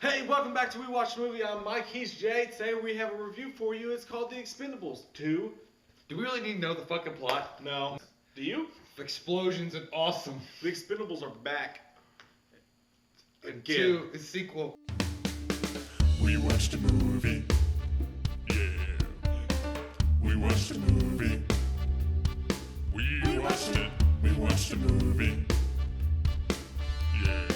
Hey, welcome back to We Watched a Movie. I'm Mike, he's Jay. Today we have a review for you. It's called The Expendables 2. Do we really need to know the fucking plot? No. Do you? Explosions and awesome. The Expendables are back. Again. 2, the sequel. We watched a movie. Yeah. We watched a movie. We watched it. We watched a movie. Yeah.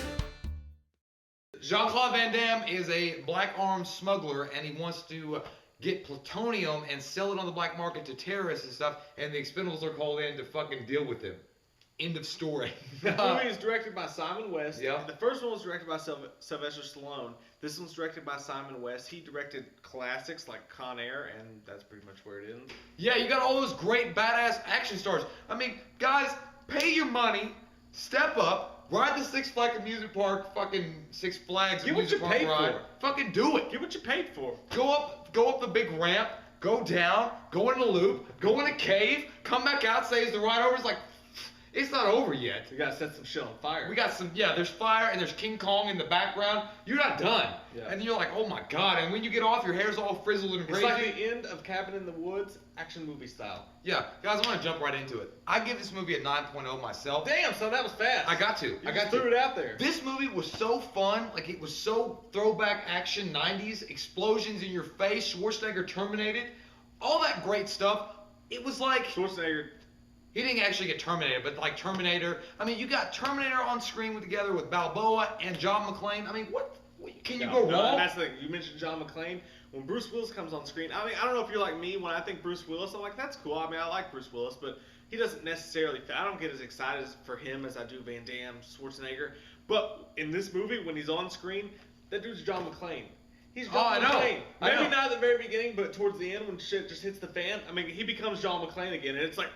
Claude Van Damme is a black arms smuggler, and he wants to get plutonium and sell it on the black market to terrorists and stuff, and the Expendables are called in to fucking deal with him. End of story. The movie is directed by Simon West. Yeah. The first one was directed by Sylvester Stallone. This one's directed by Simon West. He directed classics like Con Air, and that's pretty much where it ends. Yeah, you got all those great badass action stars. I mean, guys, pay your money, step up, ride the Six Flags amusement park, fucking Six Flags Get what you amusement park paid ride. for. Fucking do it. Get what you paid for. Go up the big ramp, go down, go in a loop, go in a cave, come back out, say is the ride over. It's like, it's not over yet. You gotta set some shit on fire. We got some, yeah, there's fire and there's King Kong in the background. You're not done. Yeah. And you're like, oh my God. And when you get off, your hair's all frizzled and It's crazy. like the end of Cabin in the Woods, action movie style. Yeah, guys, I want to jump right into it. I give this movie a 9.0 myself. Damn, son, that was fast. I got to. You I just got threw to. it out there. This movie was so fun. Like, it was so throwback action 90s, explosions in your face, Schwarzenegger terminated, all that great stuff. It was like... Schwarzenegger. He didn't actually get Terminator, but like Terminator. I mean, you got Terminator on screen together with Balboa and John McClane. I mean, what can you go wrong? That's the thing. You mentioned John McClane. When Bruce Willis comes on screen, I mean, I don't know if you're like me. When I think Bruce Willis, I'm like, that's cool. I mean, I like Bruce Willis, but he doesn't necessarily. I don't get as excited for him as I do Van Damme, Schwarzenegger. But in this movie, when he's on screen, that dude's John McClane. He's John McClane. Maybe not at the very beginning, but towards the end when shit just hits the fan, I mean, he becomes John McClane again, and it's like,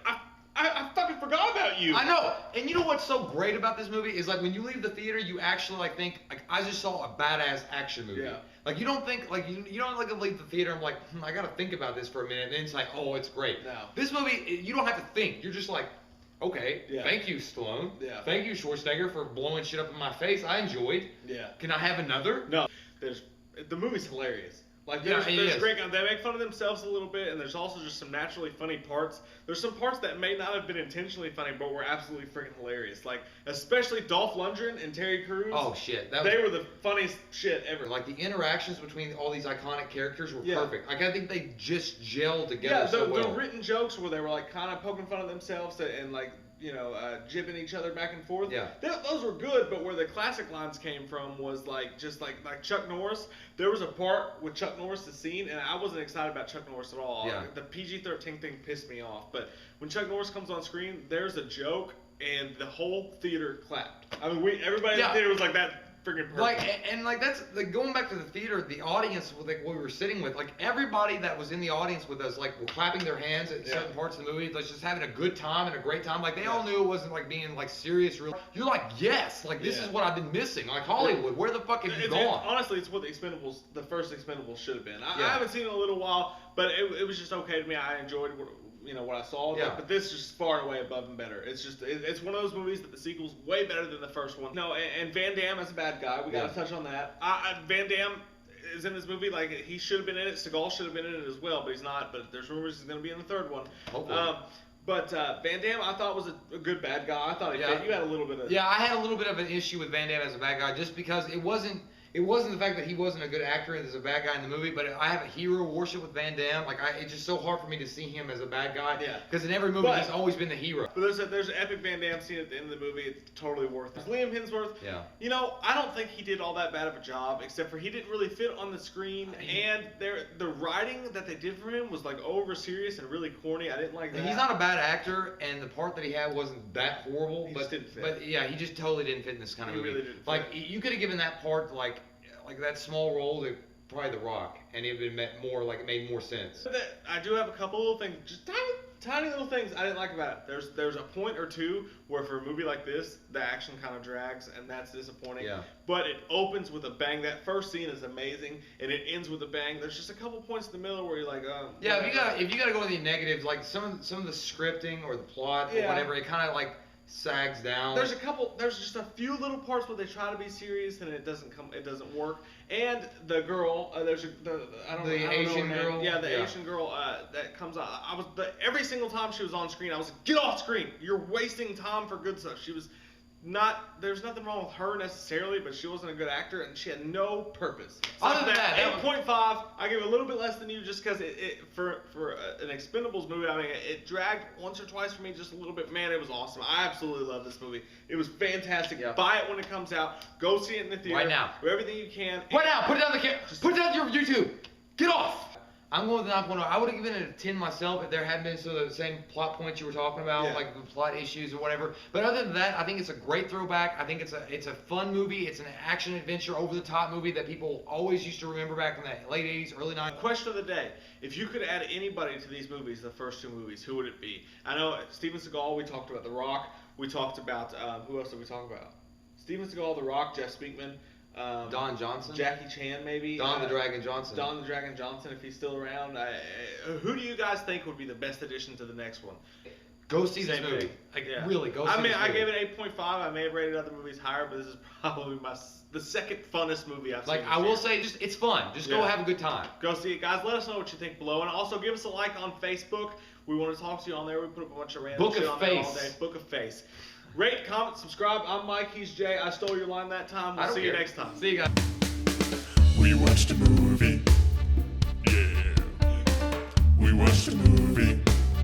I fucking forgot about you. I know. And you know what's so great about this movie is like when you leave the theater, you actually like think like I just saw a badass action movie. Yeah. Like you don't think like you don't like leave the theater. I'm like I gotta think about this for a minute. And then it's like it's great. No. This movie you don't have to think. You're just like okay. Yeah. Thank you Stallone. Yeah. Thank you Schwarzenegger for blowing shit up in my face. I enjoyed. Yeah. Can I have another? No. The movie's hilarious. Like there's great. They make fun of themselves a little bit, and there's also just some naturally funny parts. There's some parts that may not have been intentionally funny, but were absolutely freaking hilarious. Like especially Dolph Lundgren and Terry Crews. Oh shit, they were the funniest shit ever. Like the interactions between all these iconic characters were Yeah. perfect. Like I think they just gelled together Yeah, so well. the written jokes where they were like kind of poking fun of themselves and like jibbing each other back and forth. Yeah. Those were good, but where the classic lines came from was like just like Chuck Norris. There was a part with Chuck Norris, the scene, and I wasn't excited about Chuck Norris at all. Yeah. The PG-13 thing pissed me off. But when Chuck Norris comes on screen, there's a joke, and the whole theater clapped. I mean, everybody in the theater was like that. Freaking perfect. Like that's like going back to the theater, the audience like we were sitting with, like everybody that was in the audience with us, like were clapping their hands at certain parts of the movie, like just having a good time and a great time. Like they all knew it wasn't like being like serious. Real. You're like yes, like this is what I've been missing. Like Hollywood, where the fuck have you gone? Honestly, it's what the first Expendables should have been. I haven't seen it in a little while, but it was just okay to me. I enjoyed what I saw. Yeah. But this is just far and away above and better. It's just it's one of those movies that the sequel's way better than the first one. No, and Van Damme as a bad guy, we gotta touch on that. Van Damme is in this movie like he should have been in it. Seagal should have been in it as well, but he's not. But there's rumors he's gonna be in the third one. Hopefully. But Van Damme, I thought was a good bad guy. I thought you had a little bit of. Yeah, I had a little bit of an issue with Van Damme as a bad guy just because it wasn't the fact that he wasn't a good actor as a bad guy in the movie, but I have a hero worship with Van Damme. Like it's just so hard for me to see him as a bad guy. Yeah. Because in every movie he's always been the hero. But there's an epic Van Damme scene at the end of the movie. It's totally worth it. Liam Hemsworth. Yeah. You know, I don't think he did all that bad of a job, except for he didn't really fit on the screen, and the writing that they did for him was like over serious and really corny. I didn't like that. He's not a bad actor, and the part that he had wasn't that horrible. He just didn't fit. But yeah, he just totally didn't fit in this kind of movie. Really didn't fit. Like you could have given that part like that small role to probably The Rock, and it would have it made more sense. I do have a couple little things, just tiny little things I didn't like about it. There's a point or two where for a movie like this, the action kind of drags, and that's disappointing. Yeah. But it opens with a bang. That first scene is amazing, and it ends with a bang. There's just a couple points in the middle where you're like, yeah, if you gotta go with the negatives, like some of the scripting or the plot or whatever, it kind of like sags down. There's just a few little parts where they try to be serious and it doesn't work. And the girl, I don't know her Asian name. girl? Yeah, the Yeah. Asian girl that comes out. Every single time she was on screen, I was like, get off screen! You're wasting time for good stuff. She was there's nothing wrong with her necessarily, but she wasn't a good actor and she had no purpose. So Other than that, 8.5, I give it a little bit less than you just because for an Expendables movie, I mean, it dragged once or twice for me just a little bit. Man, it was awesome. I absolutely love this movie. It was fantastic. Yeah. Buy it when it comes out. Go see it in the theater. Right now. Do everything you can. Right now, put it on put it on your YouTube. Get off. I'm going with the 9.0. I would have given it a 10 myself if there hadn't been some of the same plot points you were talking about, Yeah. like the plot issues or whatever. But other than that, I think it's a great throwback. I think it's a fun movie. It's an action adventure, over the top movie that people always used to remember back in the late 80s, early 90s. Question of the day: if you could add anybody to these movies, the first two movies, who would it be? I know Steven Seagal. We talked about The Rock. We talked about who else did we talk about? Steven Seagal, The Rock, Jeff Speakman. Don Johnson? Jackie Chan, maybe. Don the Dragon Johnson. Don the Dragon Johnson, if he's still around. Who do you guys think would be the best addition to the next one? Go see this Same movie. thing. Like, Yeah. really, go see I mean, this I movie. gave it 8.5. I may have rated other movies higher, but this is probably the second funnest movie I've seen. Like, I will say, it's fun. Just go Yeah. have a good time. Go see it, guys. Let us know what you think below, and also give us a like on Facebook. We want to talk to you on there. We put up a bunch of random Book shit of on there all Face. day. Book of Face. Rate, comment, subscribe. I'm Mike. He's Jay. I stole your line that time. I We'll don't see you care. next time. See you guys. We watched a movie. Yeah. We watched a movie.